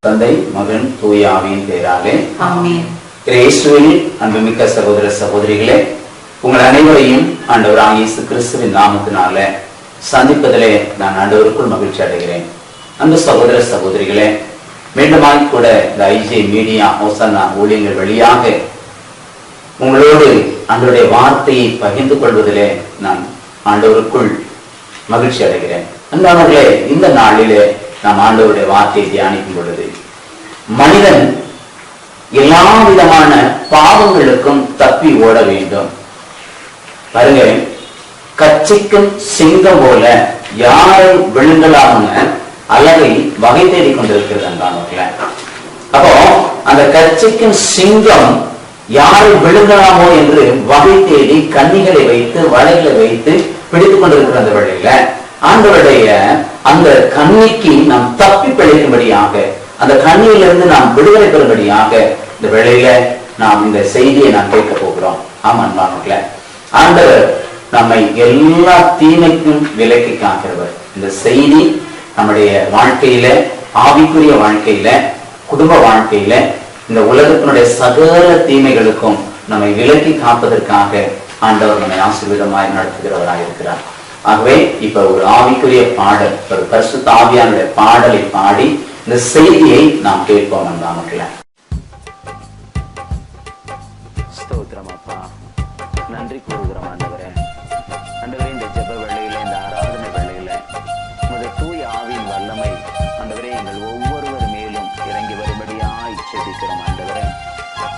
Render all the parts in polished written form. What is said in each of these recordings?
தந்தை, மகன், தூய ஆவியின் பெயராலே ஆமென். இயேசுவில் அன்புமிக்க சகோதர சகோதரிகளே, உங்கள் அனைவரையும் ஆண்டவராகிய இயேசு கிறிஸ்துவின் நாமத்தினால சந்திப்பதிலே நான் ஆண்டவருக்குள் மகிழ்ச்சி அடைகிறேன். அன்பு சகோதர சகோதரிகளே, மீண்டுமாய் கூட இந்த ஐஜே மீடியா ஹோசன்னா ஊழியங்கள் வழியாக உங்களோடு ஆண்டவருடைய வார்த்தையை பகிர்ந்து கொள்வதிலே நான் ஆண்டவருக்குள் மகிழ்ச்சி அடைகிறேன். அன்பானவர்களே, இந்த நாளிலே நாம் ஆண்டவருடைய வார்த்தையை தியானிக்கும் பொழுது மனிதன் எல்லா விதமான பாவங்களுக்கும் தப்பி ஓட வேண்டும். பாருங்க, கட்சிக்கும் சிங்கம் போல யாரை விழுங்கலாம்னு அலகை வகை தேடிக் கொண்டிருக்கிறது அன்பானவர்களே. அப்போ அந்த கட்சிக்கும் சிங்கம் யாரை விழுங்கலாமோ என்று வகை தேடி கண்ணிகளை வைத்து வலைகளை வைத்து பிடித்துக் கொண்டிருக்கிற அந்த வழியில ஆண்டவருடைய அந்த கண்ணிக்கு நாம் தப்பி பிழைக்கும்படியாக, அந்த கண்ணியிலிருந்து நாம் விடுதலை பெறும்படியாக இந்த வேளையில நாம் இந்த செய்தியை நாம் கேட்க போகிறோம். ஆமா அன்பானவர்களே, ஆண்டவர் நம்மை எல்லா தீமைக்கும் விலக்கி காக்கிறவர். இந்த செய்தி நம்முடைய வாழ்க்கையில, ஆவிக்குரிய வாழ்க்கையில, குடும்ப வாழ்க்கையில, இந்த உலகத்தினுடைய சகல தீமைகளுக்கும் நம்மை விலக்கி காப்பதற்காக ஆண்டவர் நம்மை ஆசீர்வாதமாய் நடத்துகிறவராக இருக்கிறார். ஆகவே இப்ப ஒரு ஆவிக்குரிய பாடல், ஒரு பரிசுத்த ஆவியானுடைய பாடலை பாடி இந்த செய்தியை நாம் கேட்போம். அன்பானவர்களே, ஸ்தோத்திரம் அப்பா, நன்றி கூறுகிறோம் ஆண்டவரே. ஆண்டவரே, இந்த ஜெப வேளையில, இந்த ஆராதனை வேளையில முதல் தூய ஆவியின் வல்லமை ஆண்டவரே எங்கள் ஒவ்வொருவர் மேலும் இறங்கி வரும்படியாய் ஜெபிக்கிறோம். ஆண்டவரே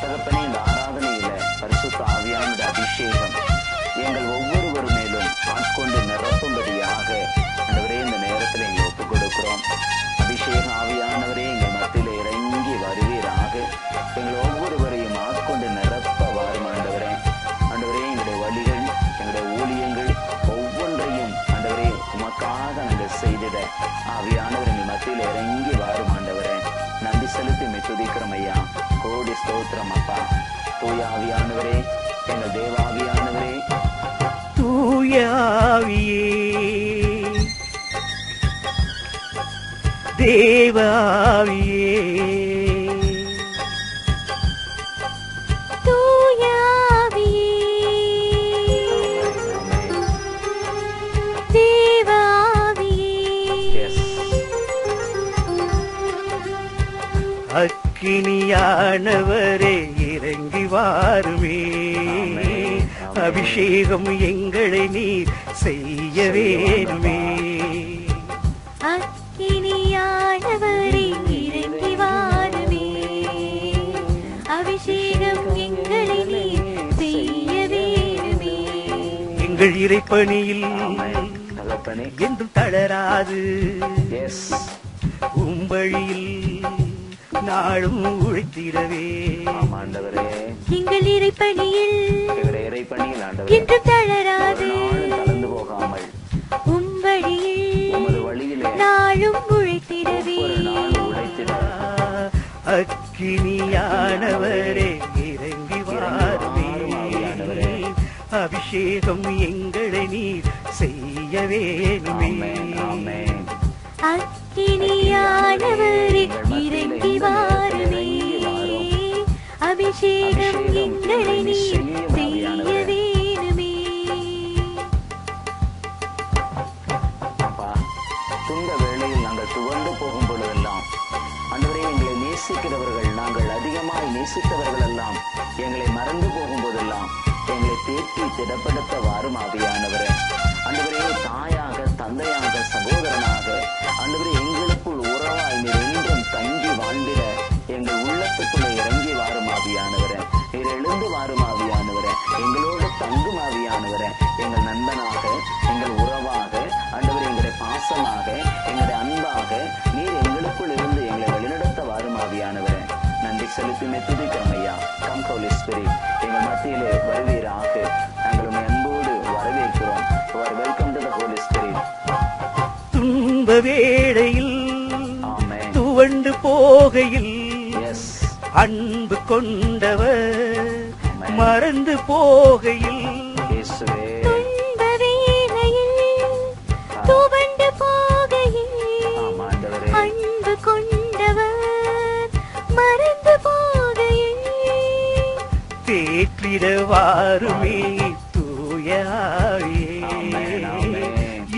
தகப்பனே, இந்த ஆராதனையில பரிசுத்த ஆவியானுடைய அபிஷேகம் எங்கள் ஒவ்வொருவர் மேலும் ஆட்கொண்டு நிரப்பும்படியாக ஆண்டவரே இந்த நேரத்தில் எங்களை ஒப்புக் கொடுக்கிறோம். அபிஷேக ஆவியானவரே எங்கள் மத்தியில இறங்கி வருவீராக. எங்கள் ஒவ்வொருவரையும் ஆட்கொண்டு நிரப்ப வாரும் ஆண்டவரே. ஆண்டவரே, எங்களுடைய வழிகள், எங்களுடைய ஊழியங்கள் ஒவ்வொன்றையும் ஆண்டவரே உமக்காக நாங்கள் செய்திட ஆவியானவர் எங்கள் மத்தியில இறங்கி வாரும் ஆண்டவரே. நன்றி செலுத்தி துதிக்கிறோம் ஐயா. கோடி ஸ்தோத்திரம் அப்பா. தூய ஆவியானவரே, எங்கள் தேவாவியானவரே, தூய ஆவியே, தேவ ஆவியே, தூய ஆவியே, தேவ ஆவியே, அக்கினியானவரே இறங்கி வாருமே. அபிஷேகம் எங்களை நீர் செய்ய வேணுமே. அக்கினியானவரே இறங்கி வாருமே. அபிஷேகம் எங்களை நீர் செய்ய வேணுமே. எங்கள் இறைப்பணியில் என்றும் தளராது உம்பழியில் நாளும் உழைத்திடவே. எங்கள் இறைப்பணியில் என்றும் தளராது உம்பழியில் நாளும் உழைத்திடவே. அக்கினியானவரே இறங்கி வாருமே. அபிஷேகம் எங்களை நீர் செய்ய வேணுமே. அக்கினியானவரே இறங்கி வாருமே. அபிஷேகம் எங்களை நீர் செய்ய வேணுமே. அப்பா, துன்ப வேளையில் நாங்கள் துவண்டு போகும் பொழுதெல்லாம் ஆண்டவரே, எங்களை நேசிக்கிறவர்கள், நாங்கள் அதிகமாய் நேசித்தவர்கள் எல்லாம் எங்களை மறந்து போகும் போதெல்லாம் எங்களை தேற்றி திடப்படுத்த வாரும் ஆவியானவரே. ஆண்டவரே, தாயாக, தந்தையாக, சகோதரனாக ஆண்டவரே எங்களுக்குள் உறவாய் நீர் என்றும் தங்கி வாழ்ந்திட எங்கள் உள்ளத்துக்குள்ளே இறங்கி வாரும் ஆவியானவரே. நீர் எழுந்து வாரும் ஆவியானவரே. எங்களோடு தங்கும் ஆவியானவரே. எங்கள் நண்பனாக, எங்கள் உறவாக ஆண்டவரே, எங்களுடைய பாசமாக, எங்களுடைய அன்பாக நீர் எங்களுக்குள் இருந்து எங்களை வழிநடத்த வாரும் ஆவியானவரே. நன்றி செலுத்தி துதிக்கிறோம் ஐயா. கம் ஹோலி ஸ்பிரிட், எங்கள் மத்தியிலே வருவீராக. நாங்கள் உம்மை அன்போடு வரவேற்கிறோம். Welcome to the holy spirit. துன்ப வேளையில் துவண்டு போகையில் அன்பு கொண்டவர் மறந்து போகையில் துன்ப வேளையில் துவண்டு போகையில் அன்பு கொண்டவர் தேற்றிடவாருமே தூய ஆவியே.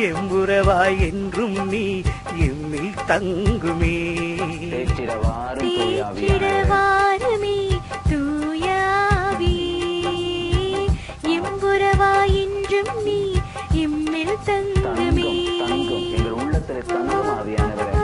எம்புறவாய் என்றும் நீ எம்மில் தங்குமே. தேற்றிடவாருமே தூய ஆவியே. எம்புறவாய் என்றும் நீ எம்மில் தங்குமே. எங்கள் உள்ளத்தில் தங்கும் ஆவியானவரே,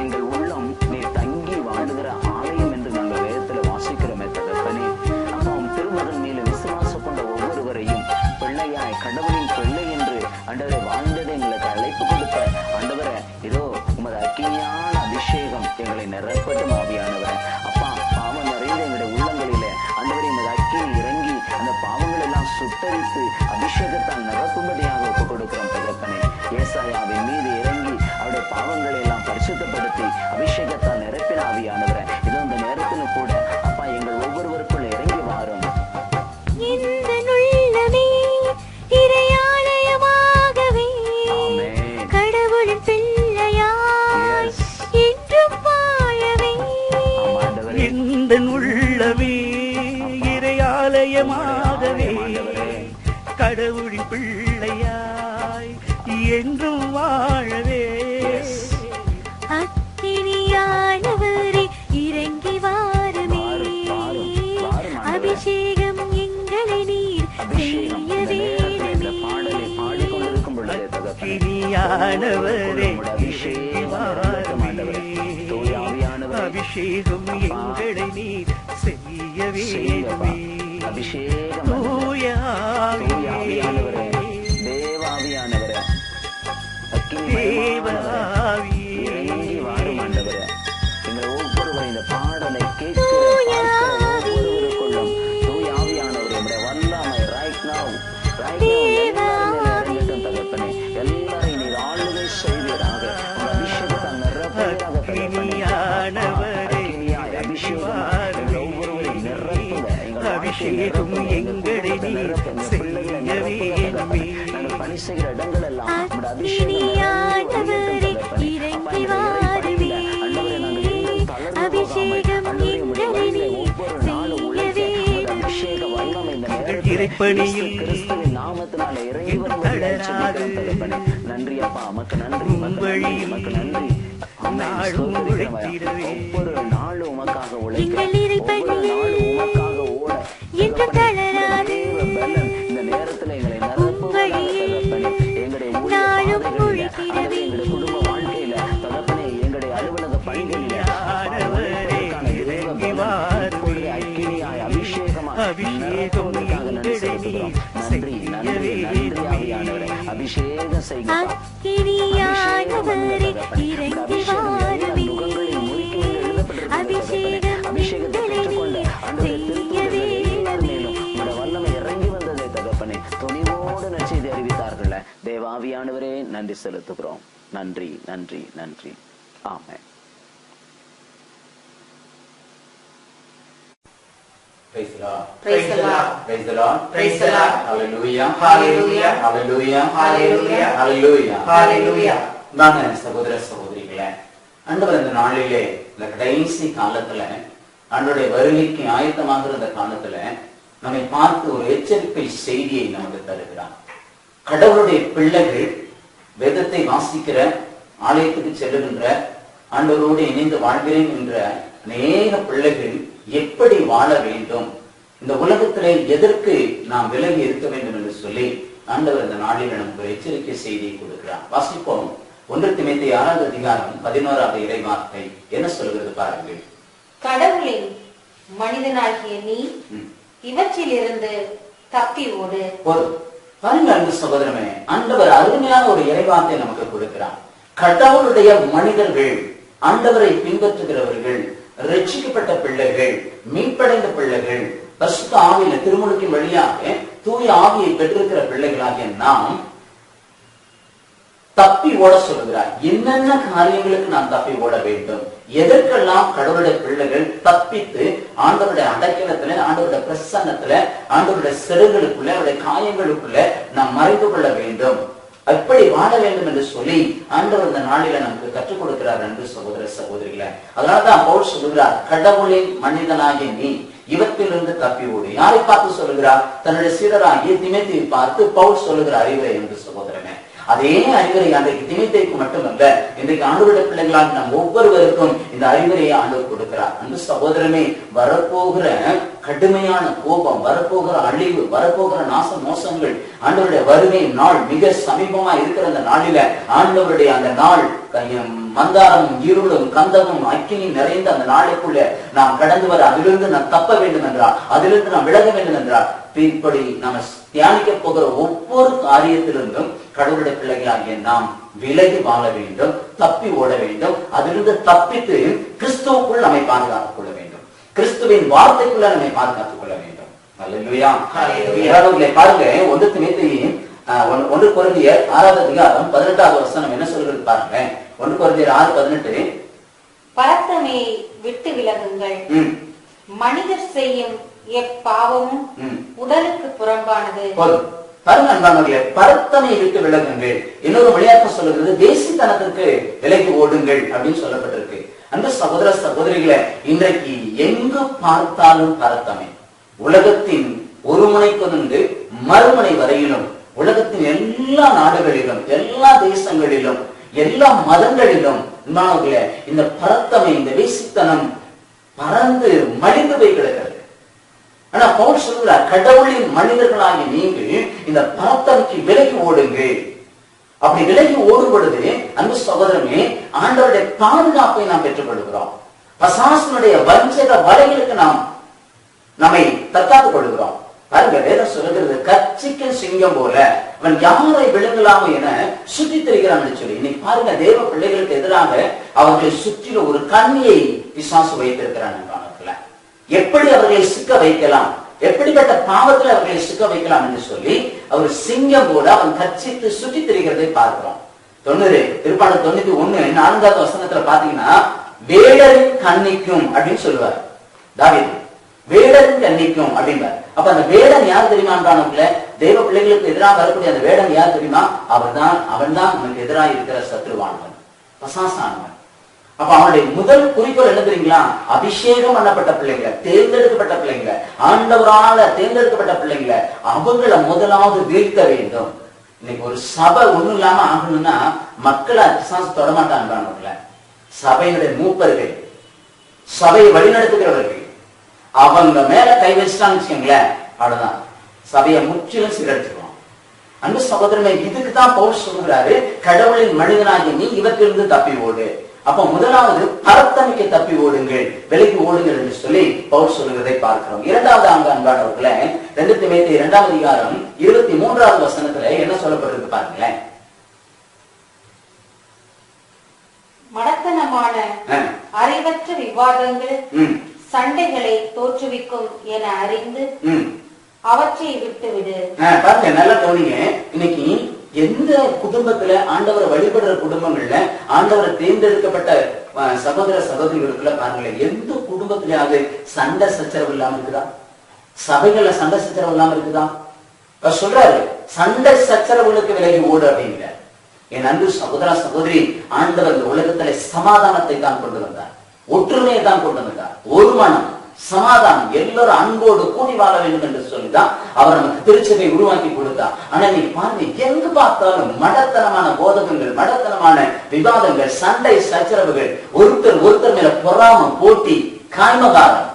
எங்கள் உள்ளம் நீ தங்கி வாழுகிற ஆலயம் என்று நாங்கள் வேதத்தில் வாசிக்கிறோமே தகப்பனே. அப்பா, உம் திருமகன் மேல விசுவாசம் கொண்ட ஒவ்வொருவரையும் பிள்ளையாய் கடவுளின் பிள்ளை என்று ஆண்டவரே வாழ்ந்ததை எங்களுக்கு அழைப்பு கொடுத்த ஆண்டவரே, இதோ உமது அக்கினியான அபிஷேகம் எங்களை நிரப்பட்டும் ஆவியானவரே. அப்பா, பாவம் நிறைந்த எங்களுடைய உள்ளங்களிலே ஆண்டவரே உமது அக்கினி இறங்கி அந்த பாவங்கள் எல்லாம் சுட்டரித்து அபிஷேகத்தால் நிரப்பும்படியாக ஒப்புக் கொடுக்கிறோம் தகப்பனே. ஏசாயாவின் மீது இறங்கி அவருடைய பாவங்களை எல்லாம் பரிசுத்தப்படுத்தி அபிஷேகத்தால் நிரப்பின ஆவியானவரே, இதோ இந்த நேரத்திலும் கூட அப்பா எங்கள் ஒவ்வொருவருக்குள்ள இறங்கி வாரும். இந்த உள்ளமே இறையாலயமாகவே கடவுளின் பிள்ளையாய் என்றும் வாழவே. இந்த உள்ளமே இறையாலயமாகவே கடவுளின் பிள்ளையாய் என்றும் வாழவே. அக்கினியானவரே இறங்கி வாருமே. அபிஷேகம் எங்களை நீர் செய்ய வேண்டுமே. அக்கினியானவரே இறங்கி வாருமே. அபிஷேகம் எங்களை நீர் செய்ய வேண்டுமே. தூய ஆவியானவரே, தேவாவியானவரே, தேவாவியே, வாரும் ஆண்டவரே. எங்கள் ஒவ்வொருவரும் இந்த பாடலை கேட்கிற ஒவ்வொருவருக்குள்ளும் தூய ஆவியானவரே உம்முடைய வல்லமை right now இறங்கட்டும் தகப்பனே. எல்லாரையும் நீர் ஆளுகை செய்வீராக. உங்கள் அபிஷேகத்தால் நிரப்புவீராக தகப்பனே. அக்கினியாய் அபிஷேகம் எங்கள் ஒவ்வொருவரையும் நிரப்புங்க. எங்கள் அபிஷேகம் எங்களை நீர் செய்ய வேண்டுமே. நாங்கள் பணி செய்கிற இடங்கள் எல்லாம் உம்முடைய அக்கினியானவரே இறங்கி வாருமே. அபிஷேகம் எங்களை நீர் செய்ய வேண்டுமே. இறைப்பணியில் கிறிஸ்துவின் நாமத்தினாலே இறங்கி தளராது நன்றி அப்பா, உமக்கு நன்றி, உமக்கு நன்றி. நாளும் உழைத்திடவே ஒவ்வொரு நாளும் உமக்காக எங்கள் இறைப்பணியில் உமக்காக ஓட என்று தளராது இந்த நேரத்தில் எங்களை நிரப்புவதாக தகப்பனே. எங்களுடைய நாளும் ஊழிய உழைத்திடவே எங்களுடைய குடும்ப வாழ்க்கையில தகப்பனே, எங்களுடைய அலுவலக பணிகளில இறங்கி வாருமே. அக்கினியாய் அபிஷேகமாய் அபிஷேகம் எங்களை நீர் நன்றி நன்றி நன்றி ஆவியானவரே. அபிஷேகம் செய்யுங்க. அக்கினியானவரே இறங்கி வாருமே. அபிஷேகம் எங்களை நீர் செய்ய வேண்டுமே. வல்லமை இறங்கி வந்ததை தகப்பனே துணிவோடு நற்செய்தி அறிவித்தார்கள். தேவாவியானவரே நன்றி செலுத்துகிறோம். நன்றி நன்றி நன்றி. ஆமென். Praise the Lord. Praise the Lord. Praise the Lord. Praise the Lord. Hallelujah. Hallelujah. Hallelujah. Hallelujah. Hallelujah. Hallelujah. நாங்க சகோதர சகோதரிகளே, ஆண்டவர் இந்த நாளிலே இந்த கடைசி காலத்துல ஆண்டவருடைய வருகைக்கு ஆயத்தமாக இருந்த காலத்துல நம்மை பார்த்து ஒரு எச்சரிக்கை செய்தியை நமக்கு தருகிறார். கடவுளுடைய பிள்ளைகள் வேதத்தை வாசிக்கிற, ஆலயத்துக்கு செல்லுகின்ற, ஆண்டவரோடு இணைந்து வாழ்கிறேன் என்ற அநேக பிள்ளைகள் எப்படி வாழ வேண்டும், இந்த உலகத்திலே எதற்கு நாம் விலகி இருக்க வேண்டும் என்று சொல்லி ஆண்டவர் இந்த நாளில் நமக்கு ஒரு எச்சரிக்கை செய்தியை கொடுக்கிறார். வாசிப்போம். 1 தீமோத்தேயு 6 அதிகாரம் 11வது இறைவார்த்தை என்ன சொல்கிறது பாருங்கள். கடவுளின் மனிதனாகிய நீ இவற்றிலிருந்து தப்பி ஓடு. போதும் பாருங்க அன்பு சகோதரமே, ஆண்டவர் அருமையான ஒரு இறைவார்த்தை நமக்கு கொடுக்கிறார். கடவுளுடைய மனிதர்கள், ஆண்டவரை பின்பற்றுகிறவர்கள், ரட்சிக்கப்பட்ட பிள்ளைகள், மீட்படைந்த பிள்ளைகள், பரிசுத்த ஆவியில திருமுழுக்கின் வழியாக தூய ஆவியை பெற்றிருக்கிற பிள்ளைகளாகிய நாம் தப்பி ஓட சொல்லுகிறார். என்னென்ன காரியங்களுக்கு நாம் தப்பி ஓட வேண்டும், எதற்கெல்லாம் கடவுளுடைய பிள்ளைகள் தப்பித்து ஆண்டவருடைய அடைக்கலத்துல, ஆண்டவருடைய பிரசன்னத்துல, ஆண்டவருடைய சிறுகளுக்குள்ள, அவருடைய காயங்களுக்குள்ள நாம் மறைந்து கொள்ள வேண்டும், எப்படி வாழ வேண்டும் என்று சொல்லி ஆண்டவர் இந்த நாளில நமக்கு கற்றுக் கொடுக்கிறார். அன்பு சகோதர சகோதரிகளே, அதனால்தான் பவுல் சொல்லுகிறார், கடவுளின் மனிதனாகிய நீ இவற்றிலிருந்து தப்பி ஓடு. யாரை பார்த்து சொல்லுகிறார்? தன்னுடைய சீடராகிய தீமோத்தேயுவை பார்த்து பவுல் சொல்லுகிற அறிவுரை என்று சகோதரனே. அதே அறிவுரை அன்றைக்கு தீமோத்தேயுக்கு மட்டுமல்ல, இன்றைக்கு ஆண்டவருடைய பிள்ளைகளாக நம் ஒவ்வொருவருக்கும் இந்த அறிவுரையை ஆண்டவர் கொடுக்கிறார். அந்த சகோதரமே, வரப்போகிற கடுமையான கோபம், வரப்போகிற அழிவு, வரப்போகிற நாச மோசங்கள், ஆண்டவருடைய வருகை நாள் மிக சமீபமா இருக்கிற அந்த நாளில ஆண்டவருடைய அந்த நாள் மந்தாரமும் இருளும் கந்தமும் அக்கினி நிறைந்த அந்த நாளுக்குள்ள நாம் கடந்து வர, அதிலிருந்து நாம் தப்ப வேண்டும் என்றால், அதிலிருந்து நாம் விலக வேண்டும் என்றால், இப்படி நாம தியானிக்க போகிற ஒவ்வொரு காரியத்திலிருந்தும் கடவுளுடைய பிள்ளைகளாகிய நாம் விலகி வாழ வேண்டும், தப்பி ஓட வேண்டும். அதிலிருந்து தப்பித்து கிறிஸ்துவுக்குள் நம்மை பாதுகாத்துக் கொள்ள வேண்டும், கிறிஸ்துவின் வார்த்தைக்குள்ள நம்மை பாதுகாத்துக் கொள்ள வேண்டும். அல்லேலூயா. பாருங்க, 1 தீமோத்தேயு 1 கொரிந்தியர் 6வது அதிகாரம் 18வது வசனம் என்ன சொல்கிறது பாருங்க. 1 கொரிந்தியர் 6:18, பரத்தமையை விட்டு விலகுங்கள், மனிதர் செய்யும் எப்பாவமும் உடலுக்கு புறம்பானது. பாருங்க அன்பானவர்களே, பரத்தமையை விட்டு விலகுங்கள். இன்னொரு மொழியாக்கம் சொல்லுகிறது வேசித்தனத்திற்கு விலகி ஓடுங்கள் அப்படின்னு சொல்லப்பட்டிருக்கு. அந்த சகோதர சகோதரிகளை, இன்றைக்கு எங்கு பார்த்தாலும் பரத்தமை. உலகத்தின் ஒரு முனைக்கு மறுமுனை வரையிலும், உலகத்தின் எல்லா நாடுகளிலும், எல்லா தேசங்களிலும், எல்லா மதங்களிலும் இந்த பரத்தமை, இந்த வேசித்தனம் பறந்து மடிந்து போய் கிடக்கிறது. ஆனா பவுல் சொல்கிறார், கடவுளின் மனிதர்களாகிய நீங்கள் இந்த பரத்தமைக்கு விலகி ஓடுங்கள். அப்படி விலகி ஓடும் பொழுது அன்பு சகோதரமே, ஆண்டவருடைய பாதுகாப்பை நாம் பெற்றுக்கொள்கிறோம். பசாசனுடைய வஞ்சக வலைகளுக்கு நாம் நம்மை தற்காத்துக் கொள்கிறோம். பாருங்க, வேதம் சொல்லுகிறது, கர்ச்சிக்கும் சிங்கம் போல அவன் யாரை விழுங்கலாமோ என சுற்றி திரிகிறான் சொல்லி. இன்னைக்கு பாருங்க, தேவ பிள்ளைகளுக்கு எதிராக அவர்களை சுற்றில ஒரு கண்ணியை பிசாசு வைத்திருக்கிறான். எப்படி அவர்களை சிக்க வைக்கலாம், எப்படிப்பட்ட பாவத்தில் அவர்களை சிக்க வைக்கலாம் என்று சொல்லி அவர் சிங்கம் போல அவன் கர்ச்சித்து சுற்றி திரிகிறதை பார்க்கிறோம். 90 திருப்பாடல் 91 4வது வசனத்துல பாத்தீங்கன்னா, வேடரின் கண்ணிக்கும் அப்படின்னு சொல்லுவார் தாவீது. வேடரின் கண்ணிக்கும் அப்படின்பார். அப்ப அந்த வேடன் யார் தெரியுமான்றானுங்கள, தேவ பிள்ளைகளுக்கு எதிராக வரக்கூடிய அந்த வேடன் யார் தெரியுமா? அவன் தான் நமக்கு எதிராக இருக்கிற சத்ருவானவன், பசாசானவன். அப்ப அவனுடைய முதல் குறிக்கோள் என்ன தெரியுங்களா? அபிஷேகம் பண்ணப்பட்ட பிள்ளைங்களை, தேர்ந்தெடுக்கப்பட்ட பிள்ளைங்களை, ஆண்டவரால தேர்ந்தெடுக்கப்பட்ட பிள்ளைங்களை அவங்கள முதலாவது வீழ்த்த வேண்டும். இன்னைக்கு ஒரு சபை ஒண்ணும் இல்லாம ஆகணும்னா மக்களை பிசாசு தொடமாட்டாங்க. சபையினுடைய மூப்பர்கள், சபையை வழிநடத்துகிறவர்கள் அவங்க மேல கை வச்சுட்டான்னு வச்சுக்கோங்களேன், அவ்வளவுதான், சபையை முற்றிலும் சீரழிச்சிருவோம். அன்பு சகோதரனை, இதுக்கு தான் பவுல் சொல்லுகிறாரு, கடவுளின் மனிதனாகி நீ இவற்றிலிருந்து தப்பி ஓடு. அப்ப முதலாவது பரத்தமைக்கு தப்பி ஓடுங்கள், விலகி ஓடுங்கள் என்று சொல்லி பவுல் சொல்லுகிறதை பார்க்கிறோம். 2வது அன்பானவர்களே, 2 தீமோத்தேயு 2வது அதிகாரம் 23வது வசனத்துல என்ன சொல்லப்பட்டிருக்கு பாருங்களேன். மடத்தனமான அறிவற்ற விவாதங்கள் சண்டைகளை தோற்றுவிக்கும் என அறிந்து அவற்றை விட்டுவிடு. பாருங்க, நல்லா கவனிங்க. இன்னைக்கு எந்த குடும்பத்துல ஆண்டவரை வழிபடுற குடும்பங்கள்ல, ஆண்டவரை தேர்ந்தெடுக்கப்பட்ட சகோதர சகோதரிகளுக்குள்ள பாருங்களேன், எந்த குடும்பத்திலேயாவது சண்டை சச்சரவு இல்லாம இருக்குதா? சபைகள்ல சண்டை சச்சரவு இல்லாம இருக்குதா? சொல்றாரு, சண்டை சச்சரவுகளுக்கு விலகி ஓடு அப்படிங்கிற. என் அன்பு சகோதர சகோதரி, ஆண்டவர் இந்த உலகத்திலே சமாதானத்தை தான் கொண்டு வந்தார், ஒற்றுமையை தான் கொண்டு வந்தார், ஒரு மனம், சமாதானம், எல்லாரும் அன்போடு கூடி வாழ வேண்டும் என்று சொல்லிதான் அவர் நமக்கு திருச்சபை உருவாக்கி கொடுத்தார். ஆனா நீங்க பாருங்க, எங்கு பார்த்தாலும் மடத்தனமான போதகங்கள், மடத்தனமான விவாதங்கள், சண்டை சச்சரவுகள், ஒருத்தர் மேல பொறாம, போட்டி, காய்மகாரம்.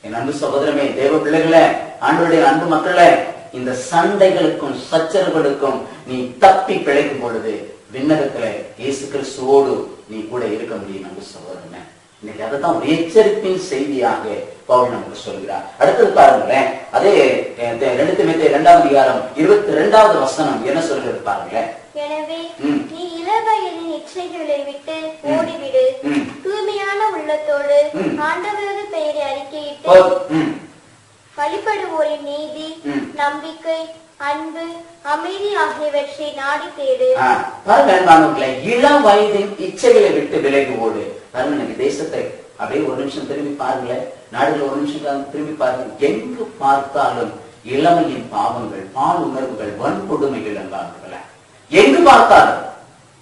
என் அன்பு சகோதரமே, தேவ பிள்ளைகளே, ஆண்டவருடைய அன்பு மக்களே, இந்த சண்டைகளுக்கும் சச்சரவுகளுக்கும் நீ தப்பி பிழைக்கும் பொழுது விண்ணகத்துல இயேசு கிறிஸ்துவோடு நீ கூட இருக்க முடியும். அன்பு சகோதரனே, இன்னைக்கு அதைத்தான் ஒரு எச்சரிப்பின் செய்தியாக பவுல் நமக்கு சொல்கிறார். அடுத்தது பாருங்களேன், அதே 2 தீமோத்தேயு 2வது அதிகாரம் 22வது வசனம் என்ன சொல்கிறது பாருங்களேன். எனவே நீ இளவயதின் இச்சைகளை விட்டு ஓடிவிடு, தூய்மையான உள்ளத்தோடு ஆண்டவரது பெயரை அறிக்கையிட்டு வழிபடுவோரின் நீதி, நம்பிக்கை, அன்பு, அமைதி ஆகியவற்றை நாடி தேடு. இளம் வயதின் இச்சைகளை விட்டு விலகி ஓடு. பாருங்க, தேசத்தை அப்படியே ஒரு நிமிஷம் திரும்பி பாருங்களேன், நாடுகளை ஒரு நிமிஷம் திரும்பி பாருங்க. எங்கு பார்த்தாலும் இளமையின் பாவங்கள், பால் உணர்வுகள், வன்கொடுமைகள் என்றார்கள. எங்கு பார்த்தாலும்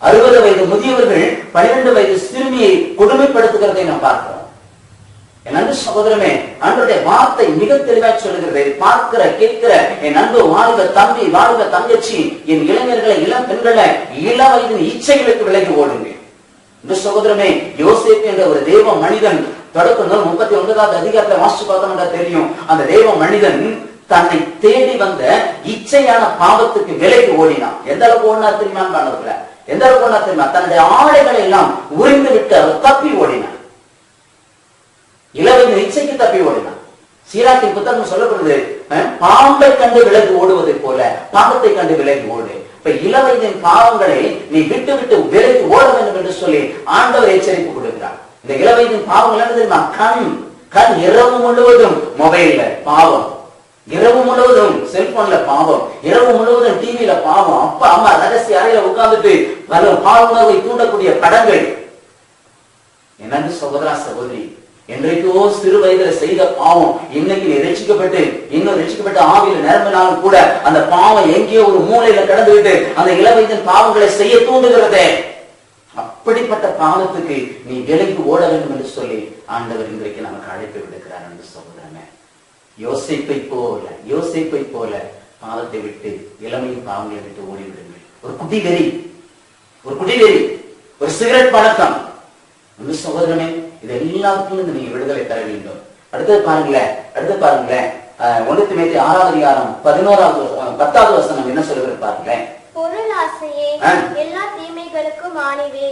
60 வயது முதியவர்கள் 12 வயது சிறுமியை கொடுமைப்படுத்துகிறதை நாம் பார்க்கிறோம். என் அன்பு சகோதரமே, ஆண்டவருடைய வார்த்தை மிக தெளிவாக சொல்லுகிறது. பார்க்கிற கேட்கிற என் அன்பு வாலிப தம்பி, வாலிப தங்கச்சி, என் இளைஞர்களை, இளம் பெண்களை, இள வயதின் இச்சைகளுக்கு விலகி ஓடுங்க. இந்த சகோதரமே, யோசேப்பு என்ற ஒரு தேவ மனிதன், தொடக்க நூல் 39வது அதிகாரத்தை வாசிச்சு பார்த்தோம்னா தெரியும். அந்த தேவ மனிதன் தன்னை தேடி வந்த இச்சையான பாவத்துக்கு விலகி ஓடினான். எந்த அளவுக்கு ஓடினா தெரியுமா? எந்த அளவுக்கு ஓடினா தெரியுமா? தன்னுடைய ஆடைகளை எல்லாம் உறிந்து விட்டு அவர் தப்பி ஓடினான். இளவயது இச்சைக்கு தப்பி ஓடினான். சீராக்கின் புத்தகம் சொல்லப்படுது, பாம்பை கண்டு விலகி ஓடுவதை போல பாவத்தை கண்டு விலகி ஓடு. இப்ப இளவயதின் பாவங்களை நீ விட்டு விட்டு விலகி ஓட வேண்டும் என்று சொல்லி ஆண்டவர் எச்சரிப்பு கொடுக்கிறார். இந்த இளவயதின் பாவங்கள் என்ன தெரியுமா? கண் இரவு முழுவதும் மொபைல்ல பாவம், இரவு முழுவதும் செல்போன்ல பாவம், இரவு முழுவதும் டிவியில பாவம், அப்பா அம்மா ரகசிய அறையில உட்கார்ந்துட்டு பல பாவங்களை தூண்டக்கூடிய படங்கள். என்னன்னு சகோதரா சகோதரி, என்றைக்கோ சிறு வயதுல செய்த பாவம் இன்னைக்கு நீ ரட்சிக்கப்பட்டு இன்னும் ரட்சிக்கப்பட்ட ஆவியில நிரம்பினாலும் கூட அந்த பாவம் எங்கேயோ ஒரு மூலையில கடந்துவிட்டு அந்த இளவயதின் பாவங்களை செய்ய தூண்டுகிறதே. அப்படிப்பட்ட பாவத்துக்கு நீ விலகி ஓட வேண்டும் என்று சொல்லி ஆண்டவர் இன்றைக்கு நமக்கு அழைப்பு விடுக்கிறார் என்று சகோதரனே. யோசேப்பை போல பாவத்தை விட்டு இளமையின் பாவங்களை விட்டு ஓடிவிடுங்கள். ஒரு குடிவெறி, ஒரு சிகரெட் பழக்கம். என்று சகோதரனே, இது எல்லாத்துக்கும் நீங்க விடுதலை தர வேண்டும். அடுத்தது பாருங்களேன் 1 தீமோத்தேயு 6வது அதிகாரம் 10வது வசனம் என்ன சொல்லுகிறது பாருங்களேன். பொருள் ஆசையே எல்லா தீமைகளுக்கும் ஆணிவே.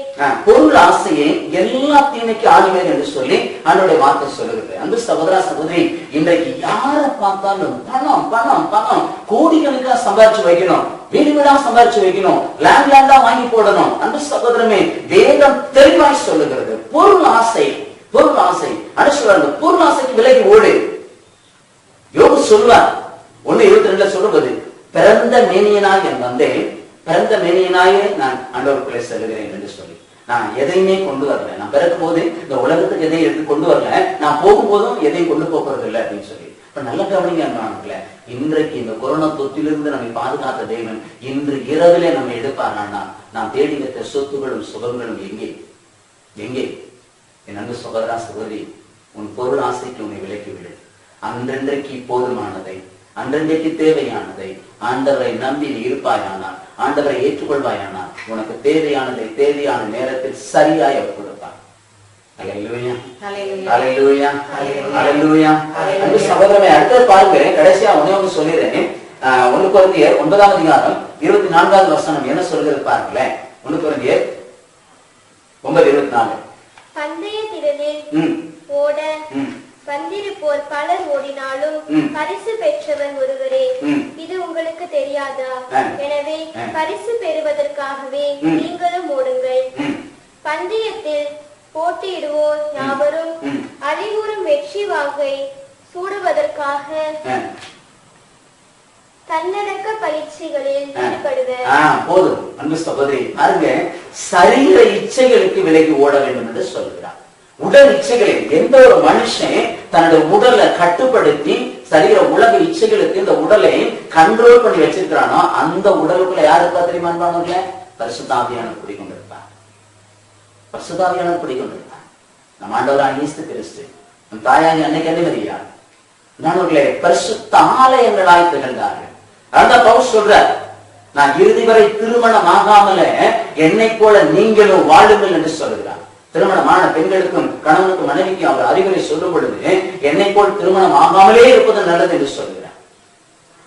பொருள் ஆசையே எல்லா தீமைக்கு ஆணிவே என்று சொல்லி ஆண்டவருடைய வார்த்தை சொல்லுகிறது. அன்பு சகோதரா சகோதரி, இன்றைக்கு யாரை பார்த்தாலும் பணம் பணம் பணம், கோடிக்கணக்கா சம்பாதிச்சு வைக்கணும், வீடு வீடா சம்பாதிச்சு வைக்கணும், லேண்டா வாங்கி போடணும். அன்பு சகோதரமே, வேதம் தெளிவாய் சொல்லுகிறது, பொருள் ஆசை சொல்றாங்க, பொருள் ஆசைக்கு விலகி ஓடு. யோபு சொல்வார் 1:22 சொல்லுவது, பிறந்த மேனியனாய் என் வந்தேன், பிறந்த மேனியனாயே நான் ஆண்டவருக்குள்ளே செல்லுகிறேன் என்று சொல்லி. நான் எதையுமே கொண்டு வரல, நான் பிறக்கும் போது இந்த உலகத்துக்கு எதையும் எடுத்து கொண்டு வரல, நான் போகும்போதும் எதையும் கொண்டு போகிறது இல்லை அப்படின்னு சொல்லி. இப்ப நல்ல கவனிங்க அன்பானவர்களே, இன்றைக்கு இந்த கொரோனா தொற்றிலிருந்து நம்மை பாதுகாத்த தேவன் இன்று இரவிலே நம்ம எடுப்பாரானா, நாம் தேடி வைத்த சொத்துகளும் சுகங்களும் எங்கே? என் அன்பு சகோதரா சகோதரி, உன் பொருள் ஆசைக்கு உன்னை விலக்கிவிடு. அன்றன்றைக்கு போதுமானதை, அன்றன்றைக்கு தேவையானதை ஆண்டவரை நம்பி இருப்பாயானால், ஆண்டவரை ஏற்றுக்கொள்வாயானால், உனக்கு தேவையானதை தேவையான நேரத்தில் சரியாய் அவர் கொடுப்பார். அல்லேலூயா, அல்லேலூயா, அல்லேலூயா. அன்பு சகோதரமே, அடுத்து பாருங்க, கடைசியா ஒண்ணு சொல்லிடுறேன். 1 கொரிந்தியர் 9வது அதிகாரம் 24வது வசனம் என்ன சொல்கிறது பாருங்களேன். 1 கொரிந்தியர் 9:24. பந்தய திடலில் ஓட வந்திருப்போர் பலர் ஓடினாலும் பரிசு பெற்றவர் ஒருவரே, இது உங்களுக்கு தெரியாதா? எனவே பரிசு பெறுவதற்காகவே நீங்களும் ஓடுங்கள். பந்தயத்தில் போட்டியிடுவோர் யாவரும் அறிவுறும் வெற்றி வாகை சூடுவதற்காக தன்னடக்க பயிற்சிகளில் ஈடுபடுவர். போதும் அன்பு சகோதரி, பாருங்க, சரீர இச்சைகளுக்கு விலகி ஓட வேண்டும் என்று சொல்கிறார். உடல் இச்சைகளை எந்த ஒரு மனுஷன் தன்னுடைய உடலை கட்டுப்படுத்தி சரீர உலக இச்சைகளுக்கு இந்த உடலை கண்ட்ரோல் பண்ணி வச்சிருக்கிறானோ அந்த உடலுக்குள்ள யாருக்கா தெரியுமா? பரிசுத்த ஆவியானவர் குடிக்கொண்டிருப்பார். நம் ஆண்டவராகிய இயேசு கிறிஸ்து, நம் தாயாகி அன்னை கன்னிமரியாள் நானவர்களே பரிசுத்த ஆலயங்களாய் திகழ்ந்தார்கள். அதான் பவுல் சொல்றார், நான் இறுதி வரை திருமணம் ஆகாமல என்னை போல நீங்களும் வாழுங்கள் என்று சொல்கிறார். திருமணமான பெண்களுக்கும் கணவனுக்கும் மனைவிக்கும் அவர் அறிவுரை சொல்லும் பொழுது என்னை போல் திருமணம் ஆகாமலே இருப்பது நல்லது என்று சொல்கிறார்.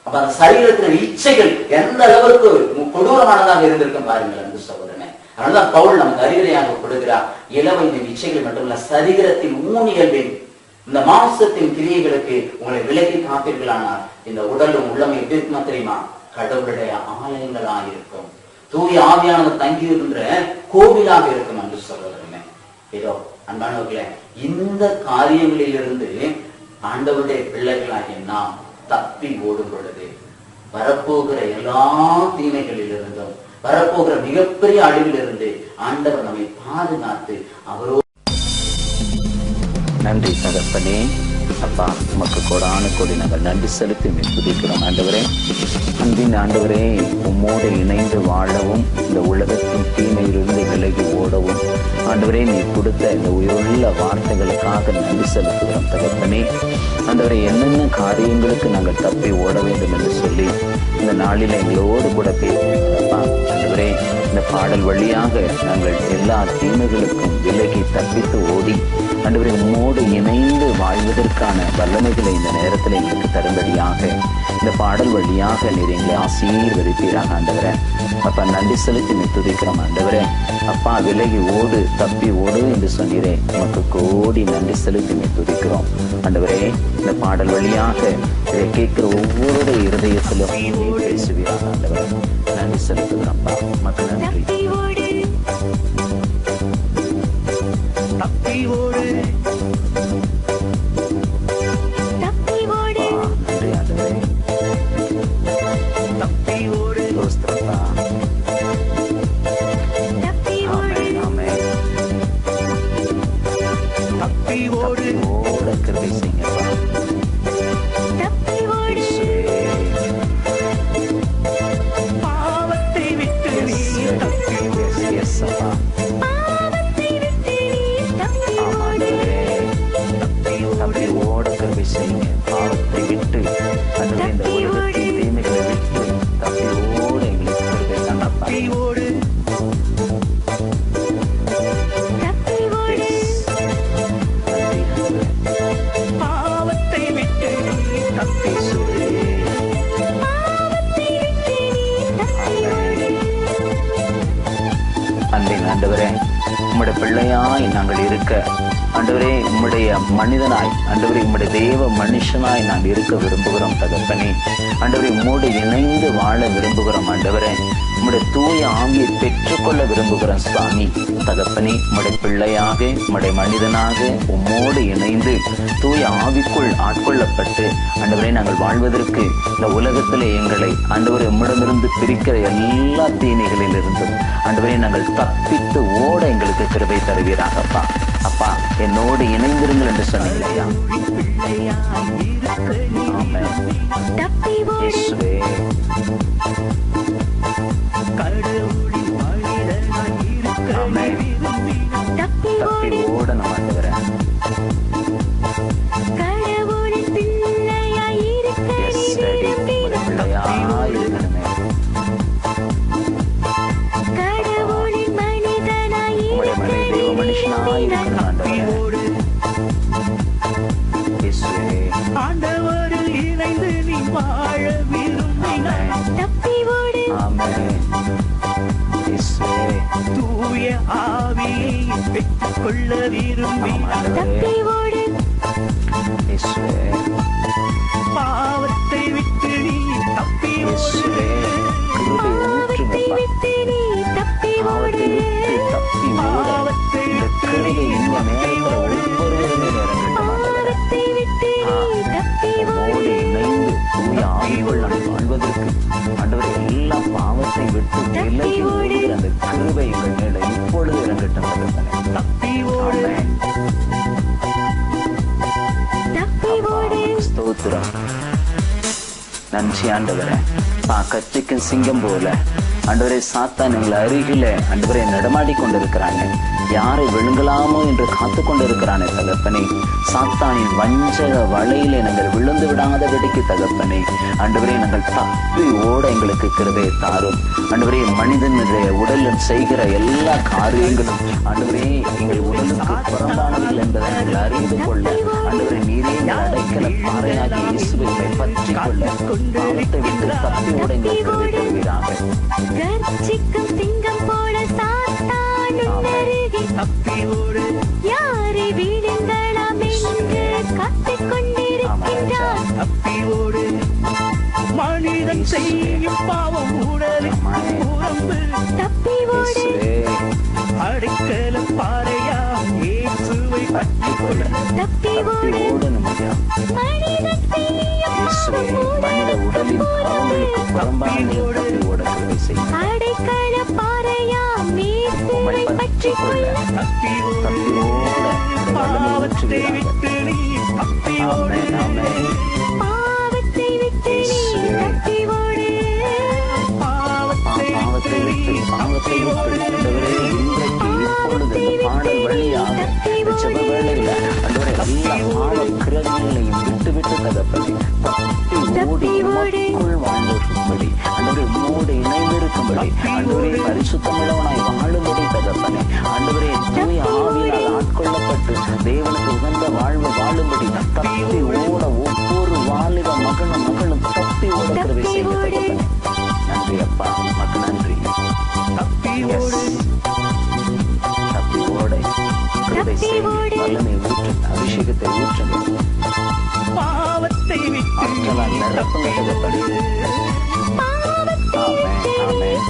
அப்ப அந்த சரீரத்தின் இச்சைகள் எந்த அளவுக்கு கொடூரமானதாக இருந்திருக்கும் பாருங்கள் என்று சகோதரனே. அதனாலதான் பவுல் நமக்கு அறிவுரையாக கொடுக்கிறார், இளவயதின் இச்சைகள் மட்டுமல்ல சரீரத்தின் ஊனியல்பின் இந்த மாம்சத்தின் கிரியைகளுக்கு உங்களை விலக்கி காப்பீர்களானால் இந்த உடலும் உள்ளமை எப்படி இருக்குமா தெரியுமா? கடவுளுடைய ஆலயங்களாக இருக்கும், தூய ஆவியானவர் தங்கியிருக்கின்ற கோவிலாக இருக்கும் என்று சொல்றேன். இதோ அன்பானவர்களே, இந்த காரியங்களிலிருந்து ஆண்டவருடைய பிள்ளைகளாகிய நாம் தப்பி ஓடும் பொழுது வரப்போகிற எல்லா தீமைகளிலிருந்தும் வரப்போகிற மிகப்பெரிய அழிவிலிருந்து ஆண்டவர் நம்மை பாதுகாத்து அவரோடு. நன்றி தகப்பனே. அப்பா உமக்கு கோடான கோடி நாங்கள் நன்றி செலுத்தி துதிக்கிறோம் ஆண்டவரே. அன்பின் ஆண்டவரே, உம்மோடு இணைந்து வாழவும் இந்த உலகத்தின் தீமையிலிருந்து விலகி ஓடவும் ஆண்டவரே நீ கொடுத்த இந்த உயிருள்ள வார்த்தைகளுக்காக நன்றி செலுத்துகிறோம் தகப்பனே. ஆண்டவரே, என்னென்ன காரியங்களுக்கு நாங்கள் தப்பி ஓட வேண்டும் என்று சொல்லி இந்த நாளில் எங்களோடு கூட பேசுகிறப்பா ஆண்டவரே, இந்த பாடல் வழியாக நாங்கள் எல்லா தீமைகளுக்கும் விலகி தப்பித்து ஓடி ஆண்டவரே உம்மோடு இணைந்து வாழ்வதற்கான வல்லமைகளை இந்த நேரத்தில் எங்களுக்கு தரும்படியாக இந்த பாடல் வழியாக நீர் எங்களை ஆசீர்வதிப்பீராக ஆண்டவரே. அப்பா நன்றி செலுத்தி நீ துதிக்கிறோம் ஆண்டவரே. அப்பா விலகி ஓடு தப்பி ஓடு என்று சொன்னீரே, உமக்கு கோடி நன்றி செலுத்தி நீ துதிக்கிறோம் ஆண்டவரே. இந்த பாடல் வழியாக இதை கேட்கிற ஒவ்வொரு இருதயத்திலும் நீ பேசுவீராக ஆண்டவரே. நன்றி செலுத்துகிறோம்ப்பா, உமக்கு நன்றி. தப்பி ஓடு தப்பி ஓடு நன்றி ஆண்டவரே. தப்பி ஓடு ஸ்தோத்திரப்பா. தப்பி ஓடு ஆமென், ஆமென். தப்பி ஓடு ஓட கிருபை செய்யுங்கப்பா. தப்பி ஓடு இயேசுவே. பாவத்தை விட்டு நீ தப்பி Yes, yes, அப்பா. பாவத்தை விட்டு நீ தப்பி ஓடு தப்பி ஓட கிருபை செய்யுங்க. பாவத்தை விட்டு ஆண்டவரே இந்த உலகத்தின் தீமைகளை விட்டு தப்பி ஓட எங்களுக்கு கிருபை தாங்கப்பா. தப்பி ஓடு தப்பி ஓடு Yes. நன்றி ஆண்டவரே. பாவத்தை விட்டு நீ தப்பி இயேசுவே. பாவத்தை விட்டு நீ தப்பி ஓடு அன்பின் ஆண்டவரே, உம்முடைய பிள்ளையாய் நாங்கள் இருக்க ஆண்டவரே, உம்முடைய மனிதனாய் ஆண்டவரே, உம்முடைய தேவ மனுஷனாய் நாங்கள் இருக்க விரும்புகிறோம் தகப்பனே. ஆண்டவரே, உம்மோடு இணைந்து வாழ விரும்புகிறோம் ஆண்டவரே. உம்முடைய தூய ஆவியை பெற்றுக்கொள்ள விரும்புகிறோம் சுவாமி தகப்பனே. உம்முடைய பிள்ளையாக உம்முடைய மனிதனாக உம்மோடு இணைந்து தூய ஆவிக்குள் ஆட்கொள்ளப்பட்டு ஆண்டவரே நாங்கள் வாழ்வதற்கு இந்த உலகத்திலே எங்களை ஆண்டவரே உம்மிடமிருந்து பிரிக்கிற எல்லா தீமைகளிலிருந்தும் ஆண்டவரே நாங்கள் தப்பித்து ஓட எங்களுக்கு கிருபை தருவீராகப்பா. அப்பா என்னோடு இணைந்திருங்கள் என்று சொன்னீங்க ஐயா. ஆமென். தப்பி ஓடு இயேசுவே. கடவுளின் மனிதனாய் இருக்க ஆமென். தப்பி தப்பி ஓடு ஓட நம்ம ஆண்டவரே. கடவுளின் பிள்ளையாய் இருக்க Yes, நீ Daddy. விரும்பினாய். உம்முடைய பிள்ளையாய் இருக்கணுமே. கடவுளின் மனிதனாய் உம்முடைய இருக்க மனித நீ தேவ மனுஷனாய் விரும்பினாய். இருக்கணும் ஆண்டவரே. ஓடு இயேசுவே. ஆண்டவரில் இணைந்து நீ வாழ விரும்பினாய். தப்பி ஓடு ஆமென். இயேசுவே. தூய ஆவியை பெற்றுக்கொள்ள விரும்பினாய். தப்பி ஓடு இயேசுவே. பாவத்தை விட்டு நீ தப்பி இயேசுவே. ஓடு. கிருபை பாவத்தை ஊற்றுங்கப்பா. விட்டு நீ தப்பி ஓடு பாவத்தை விட்டு தப்பி ஓட இந்த கிருபை இந்த நேரத்தில் ஒவ்வொருவருமே இறங்கட்டும் ஆண்டவரே. பாவத்தை விட்டு நீ தப்பி உம்மோடு ஓடு இணைந்து தூய ஆவிக்குள் நாங்கள் வாழ்வதற்கு ஆண்டவரே எல்லா பாவத்தை விட்டு விலகி ஓடுகிற அந்த கிருபை எங்கள் மேல இப்பொழுது இறங்கட்டும் தகப்பனே. தப்பி ஓடு. ஆமென். தப்பி ஓடு ஸ்தோத்திரம். நன்றி ஆண்டவரே. கத்திக்கும் சிங்கம் போல ஆண்டவரே சாத்தான் எங்கள் அருகில ஆண்டவரே நடமாடி கொண்டிருக்கிறாங்க. யாரை விழுங்கலாமோ என்று காத்து கொண்டிருக்கிறானே தகப்பனே. சாத்தானின் வஞ்சக வலையிலே நாங்கள் விழுந்து விடாதபடிக்கு தகப்பனே ஆண்டவரே நாங்கள் தப்பி ஓட எங்களுக்கு கிருபையை தாரும் ஆண்டவரே. மனிதனுடைய உடலில் செய்கிற எல்லா காரியங்களும் ஆண்டவரே எங்கள் உடலுக்கு புறம்பானவர்கள் என்பதை நாங்கள் அறிந்து கொள்ள ஆண்டவரே நீரே அடைக்கல பாறையாகி இயேசுவை பற்றி கொள்ள பாவத்தை விட்டு தப்பி ஓட எங்களுக்கு கிருபை தருவீராக. கர்ச்சிக்கும் சிங்கம் போல சாத்தான் உன்னருகில் தப்பி ஓடு. யாரை விழுங்கலாம் என்று காத்துக் கொண்டிருக்கின்றான். தப்பி ஓடு. மனிதன் செய்யும் பாவம் உடலில் உறம்பு. தப்பி ஓடு இயேசுவே. அடைக்கல பாறையா இயேசுவை பற்றிக் கொள்ள. தப்பி தப்பி ஓடு ஓடணும் ஐயா. மனிதன் செய்யும் இயேசுவே மனித உடலின் பாவங்களுக்கு புறம்பான நீர் தப்பி ஓட கிருபை செய்யும். அடைக்கல பாறையாம் இயேசுவை உம்மை பற்றிக் பற்றிக் கொள்ள கொள்ள தப்பி ஓடு. தப்பி ஓட உம்முடைய வல்லமை பாவத்தை ஊற்றுவீராக. விட்டு நீ தப்பி ஆமென், ஆமென். பாவத்தை விட்டு நீ தப்பி ஓடு. பாவத்தை விட்டு ஆண்டவரே, இன்றைக்கு இப்பொழுது இந்த பாடல் வழியாக இந்த ஜெப வேளையில ஆண்டவரே எல்லா பாவ கிரகங்களையும் விட்டு தகப்பனே தப்பி ஓடி உமக்குள் வாழ்ந்திருக்கும்படி ஆண்டவரே உம்மோடு இணைந்திருக்கும்படி ஆண்டவரே பரிசுத்தமுள்ளவனாய் வாழும்படி தகப்பனே ஆண்டவரே தூய ஆவியால் ஆட்கொள்ளப்பட்டு தேவனுக்கு உகந்த வாழ்வு வாழும்படி தப்பி ஓட ஒவ்வொரு வாலிப மகனும் தப்பி ஓட கிருபை செய்து தகப்பனே. நன்றி அப்பா, உமக்கு நன்றி. Yes. தப்பி ஓட கிருபை செய்து வல்லமை ஊற்றுங்க, அபிஷேகத்தை ஊற்றுங்க, பாவத்தை விட்டு ஆற்றலால் நிரப்புங்க தகப்பனே.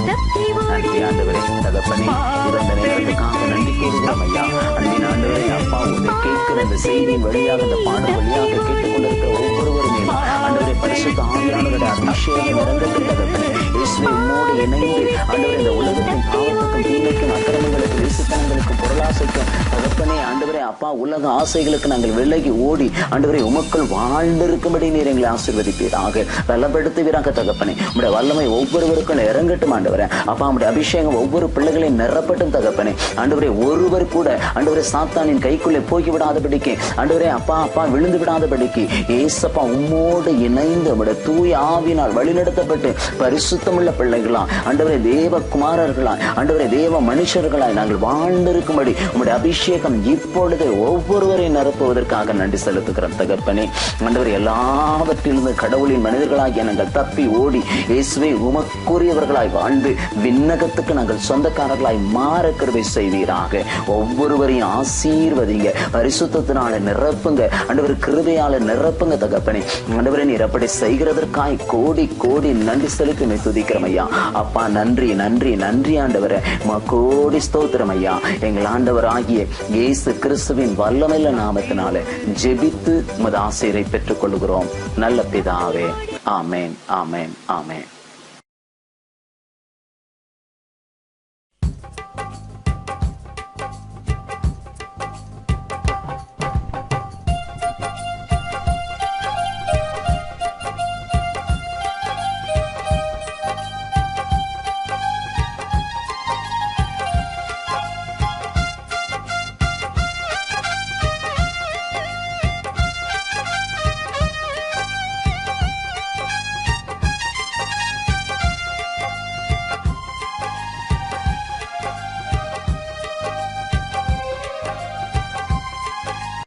நன்றி ஆண்டவரே தகப்பனே, இறந்த நேரத்துக்காக நன்றி கூறுகிறோம் ஐயா. அன்பின் ஆண்டவரே அப்பா, உங்களை கேட்கிற இந்த செய்தியின் வழியாக இந்த பாடல் வழியாக கேட்டுக்கொண்டிருக்கிற ஒவ்வொருவருமே ஆண்டவரே பரிசுத்த ஆவியானவருடைய அபிஷேகம் இறங்கட்டும் தகப்பனே. இயேசுவே உம்மோடு இணைந்து ஆண்டவரே இந்த உலகத்தின் பாவத்துக்கும் தீமைக்கும் அக்கிரமங்களுக்கும் வீசுத்தனங்களுக்கும் பொருளாசைக்கும் தகப்பனே ஆண்டவரே அப்பா உலக ஆசைகளுக்கு நாங்கள் விலகி ஓடி ஆண்டவரே உமக்குள் வாழ்ந்திருக்கும்படி நீர் எங்களை ஆசீர்வதிப்பீராக, பலப்படுத்துவீராக தகப்பனே. உம்முடைய வல்லமை ஒவ்வொருவருக்கும் இறங்கட்டும் ஆண்டவரே அப்பா. உம்முடைய அபிஷேகம் ஒவ்வொரு பிள்ளைகளையும் நிரப்பட்டும் தகப்பனே. ஆண்டவரே ஒருவர் கூட ஆண்டவரே சாத்தானின் கைக்குள்ளே போய் விடாதபடிக்கு ஆண்டவரே அப்பா விழுந்து விடாதபடிக்கு ஏசப்பா உம்மோடு இணைந்து உம்முடைய தூய ஆவியினால் வழிநடத்தப்பட்டு பரிசுத்தமுள்ள பிள்ளைகளா ஆண்டவரே தேவ குமாரர்களா ஆண்டவரே தேவ மனுஷர்களாய் நாங்கள் வாழ்ந்திருக்கும்படி உம்முடைய அபிஷேகம் இப்பொழுது ஒவ்வொருவரையும் நிரப்புவதற்காக நன்றி செலுத்துகிறோம் தகப்பனே. ஆண்டவரே எல்லாவற்றிலிருந்து கடவுளின் மனிதர்களாகிய நாங்கள் தப்பி ஓடி இயேசுவே உமக்குரியவர்களாய் வாழ்ந்து விண்ணகத்துக்கு நாங்கள் சொந்தக்காரர்களாய் மாற கிருபை செய்வீராக. ஒவ்வொருவரையும் ஆசீர்வதிங்க, பரிசுத்தத்தினால நிரப்புங்க ஆண்டவர், கிருபையால நிரப்புங்க தகப்பனே. ஆண்டவரே நீர் அப்படி செய்கிறதற்காய் கோடி கோடி நன்றி செலுத்தி துதிக்கிறோம் ஐயா. அப்பா நன்றி நன்றி நன்றி ஆண்டவரே, கோடி ஸ்தோத்திரம் ஐயா. எங்கள் ஆண்டவர் ஆகிய இயேசு கிறிஸ்துவின் வல்லமையுள்ள நாமத்தினால ஜெபித்து உமது ஆசீரை பெற்றுக் கொள்கிறோம் நல்ல பிதாவே. ஆமென், ஆமென், ஆமென்.